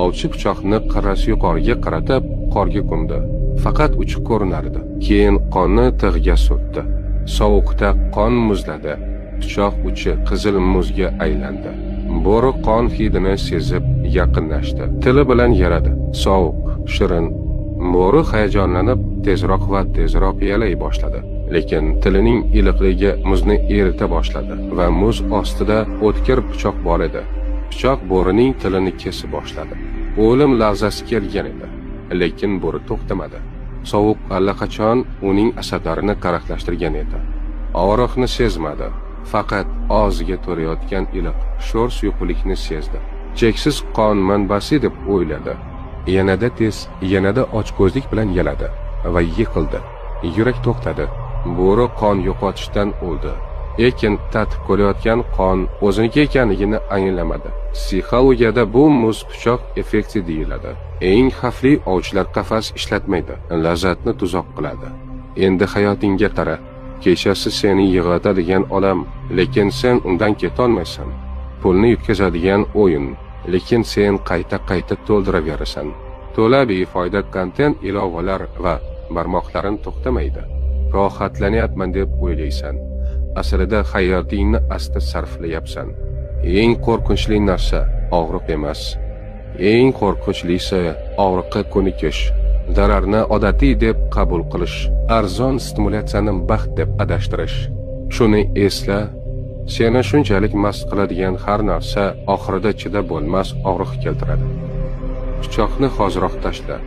Ovchi pichoqni qirrasi yuqoriga qaratib, qorga ko'mdi. Faqat uchi ko'rinardi. Keyin qonni tig'ga surtdi. Sovuqda qon muzladi. Pichoq uchi qizil muzga aylandi. Bo'ri qon hidini sezib yaqinlashdi. Tili bilan yaradi. Sovuq, shirin. Bo'ri hayajonlanib tezroq va tezroq yalay boshladi. Lekin tilining iliqligi muzni erita boshladi va muz ostida o'tkir pichoq bor edi. Pichoq bo'rining tilini kesib boshladi. O'lim lahzasi kelgan edi, lekin bo'ri to'xtamadi. Sovuq allaqachon uning asablarini qaraqlashtirgan edi. Og'riqni sezmadi, faqat og'ziga to'layotgan iliq, sho'r suyuqlikni sezdi. Cheksiz qon manbasi deb o'yladi. Yanada tez, yanada ochko'zlik bilan yaladi va yiqildi. Yurak to'xtadi. Bo'ri qon yo'qotishdan o'ldi. Lekin tatib ko'rayotgan qon o'ziniki ekanligini anglamadi. Psixologiyada bu muz pichoq effekti deyiladi. Eng xavfli ovchilar qafas ishlatmaydi, lazzatni tuzoq qiladi. Endi hayotingga qara. Kechasi seni yig'latadigan olam, lekin sen undan ketolmaysan. Pulni yutkazadigan o'yin, lekin sen qayta to'ldiraverasan. To'la befoyda kontent ilovalar va barmoqlaring to'xtamaydi. Rohatlanyapman deb o'ylaysan. Aslida hayotingni asta sarflayapsan. Eng qo'rqinchli narsa og'riq emas. Eng qo'rqinchlisi og'riqqa ko'nikish, zararni odatiy deb qabul qilish, arzon stimulyatsiyani baxt deb adashtirish. Shuni esla, seni shunchalik mast qiladigan har narsa oxirida chidab bo'lmas og'riq keltiradi. Pichoqni hoziroq tashla.